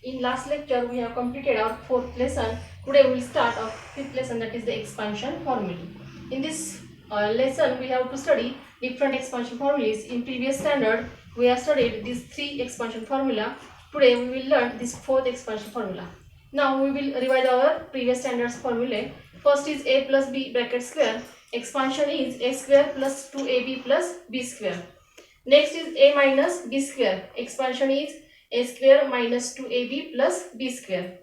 In last lecture, we have completed our fourth lesson. Today, we will start our fifth lesson, that is the expansion formula. In this lesson, we have to study different expansion formulas. In previous standard, we have studied these three expansion formula. Today, we will learn this fourth expansion formula. Now, we will revise our previous standards formulae. First is a plus b bracket square. Expansion is a square plus 2ab plus b square. Next is a minus b square. Expansion is a square minus 2ab plus b square.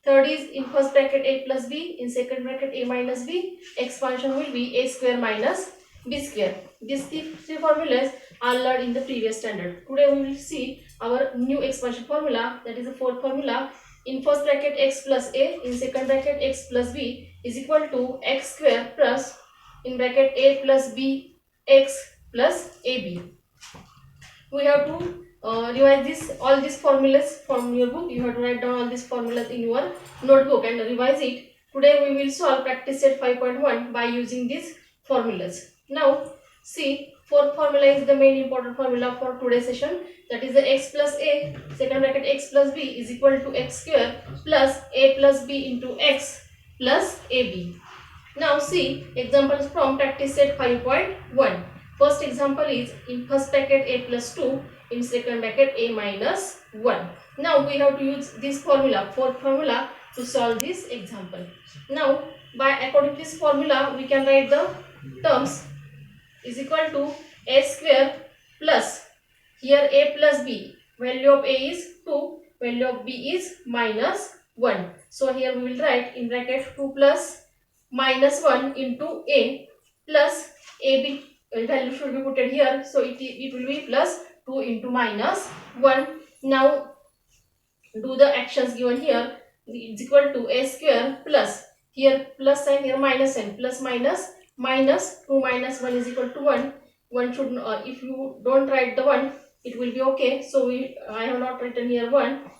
Third is in first bracket a plus b, in second bracket a minus b. Expansion will be a square minus b square. These three formulas are learned in the previous standard. Today we will see our new expansion formula, that is the fourth formula. In first bracket x plus a, in second bracket x plus b is equal to x square plus in bracket a plus b x plus ab. We have to revise this all these formulas from your book. You have to write down all these formulas in your notebook and revise it. Today we will solve practice set 5.1 by using these formulas. Now see, fourth formula is the main important formula for today's session, that is the x plus a second bracket x plus b is equal to x square plus a plus b into x plus ab. Now see examples from practice set 5.1. First example is in first bracket a plus 2, in second bracket a minus 1. Now we have to use this formula, fourth formula, to solve this example. Now by according to this formula we can write the terms is equal to a square plus, here a plus b, value of a is 2, value of b is minus 1. So here we will write in bracket 2 plus minus 1 into a plus ab value should be put here, so it will be plus 2 into minus 1. Now do the actions given here. It's equal to a square plus, here plus sign, here minus sign, plus minus minus 2 minus 1 is equal to 1. One should if you don't write the 1 it will be okay, so I have not written here 1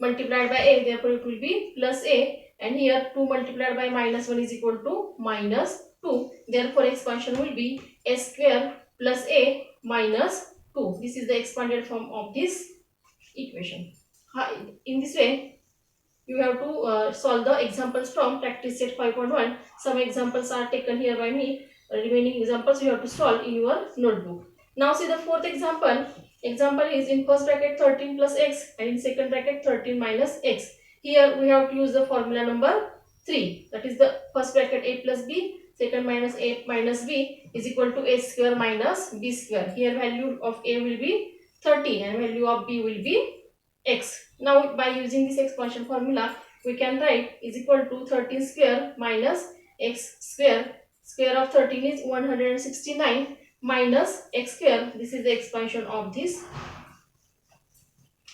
multiplied by a, therefore it will be plus a, and here 2 multiplied by minus 1 is equal to minus 2, therefore expansion will be a square plus a minus 2. This is the expanded form of this equation. In this way you have to solve the examples from practice set 5.1. Some examples are taken here by me, remaining examples you have to solve in your notebook. Now see the fourth example. Example is in first bracket 13 plus x and in second bracket 13 minus x. Here we have to use the formula number 3, that is the first bracket a plus b, second minus a minus b is equal to a square minus b square. Here value of a will be 13 and value of b will be x. Now by using this expansion formula we can write is equal to 13 square minus x square. Square of 13 is 169 minus x square. This is the expansion of these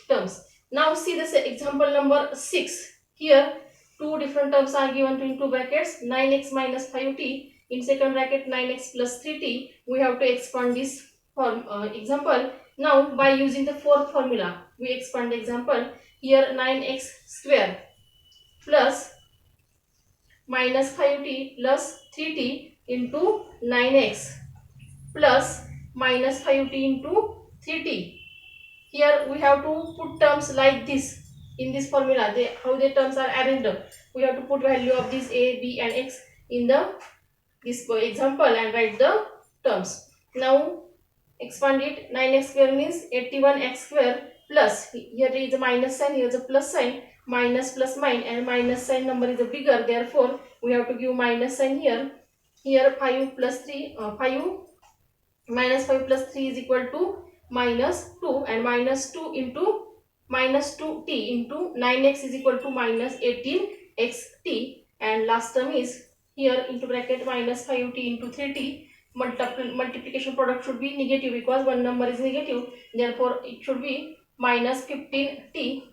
terms. Now see this example number 6. Here two different terms are given to in two brackets, 9x minus 5t, in second bracket 9x plus 3t. We have to expand this example. Now by using the fourth formula we expand the example. Here 9x square plus minus 5t plus 3t into 9x plus minus 5t into 3t. Here we have to put terms like this in this formula. How the terms are arranged, we have to put value of this a, b and x in this example and write the terms. Now expand it. 9x square means 81x square plus, here is a minus sign, here is a plus sign, minus plus minus, and minus sign number is a bigger, therefore we have to give minus sign here. Here 5 plus 3 5 minus 5 plus 3 is equal to minus 2, and minus 2 into minus 2t into 9x is equal to minus 18xt, and last term is here into bracket minus 5t into 3t. Multiplication product should be negative because one number is negative, therefore it should be minus 15t,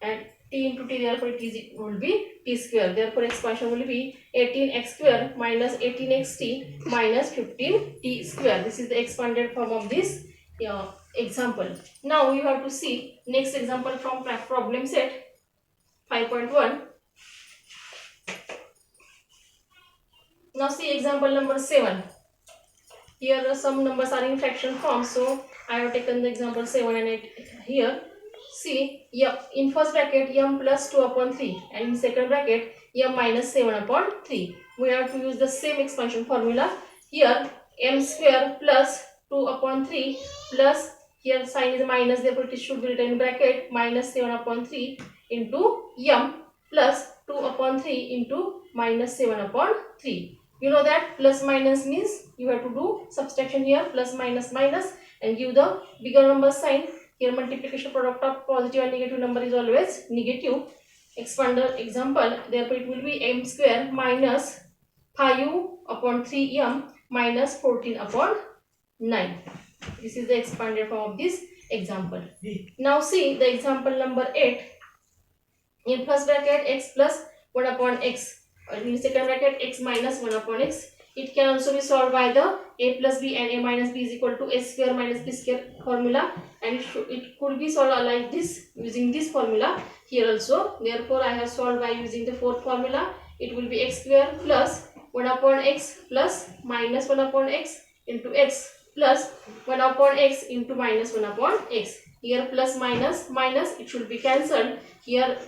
and t into t, therefore it will be t square, therefore expansion will be 18x square minus 18xt minus 15t square. This is the expanded form of this example. Now you have to see next example from problem set 5.1. Now see example number 7. Here some numbers are in fraction form, so I have taken the example 7 and 8 here. see, in first bracket m plus 2 upon 3 and in second bracket m minus 7 upon 3. We have to use the same expansion formula. Here m square plus 2 upon 3 plus, here sign is minus, therefore it should be written in bracket, minus 7 upon 3 into m plus 2 upon 3 into minus 7 upon 3. You know that plus minus means you have to do subtraction here, plus minus minus, and give the bigger number sign. Here multiplication product of positive and negative number is always negative. Expand the example, therefore it will be m square minus 5 upon 3m minus 14 upon 9. This is the expanded form of this example. Now see the example number 8. In first bracket x plus 1 upon x, in second bracket x minus 1 upon x. It can also be solved by the a plus b and a minus b is equal to a square minus b square formula, and it could be solved like this using this formula here also. Therefore I have solved by using the fourth formula. It will be x square plus 1 upon x plus minus 1 upon x into x plus 1 upon x into minus 1 upon x. Here plus minus minus, it should be cancelled. Here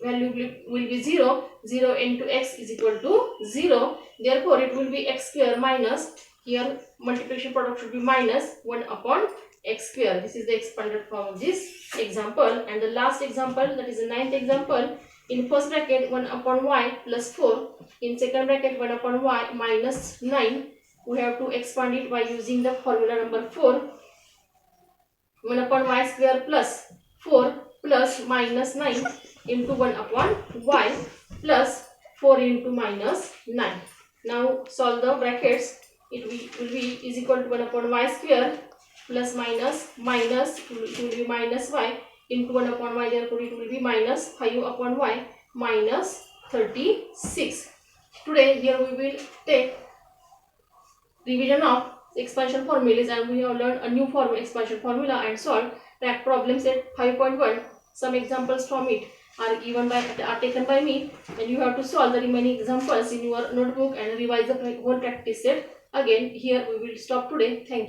value will be 0. 0 into x is equal to 0. Therefore it will be x square minus, here multiplication product should be minus 1 upon x square. This is the expanded form of this example. And the last example, that is the ninth example. In first bracket 1 upon y plus 4. In second bracket 1 upon y minus 9. We have to expand it by using the formula number 4. 1 upon y square plus 4 plus minus 9 into 1 upon y plus 4 into minus 9. Now solve the brackets. It will be is equal to 1 upon y square plus minus minus, it will be minus y into 1 upon y, therefore it will be minus 5 upon y minus 36. Today here we will take revision of expansion formulas, and we have learned a new expansion formula and solved track problem set 5.1. Some examples from it are taken by me, and you have to solve the remaining examples in your notebook and revise the whole practice set. Again, here we will stop today. Thank you.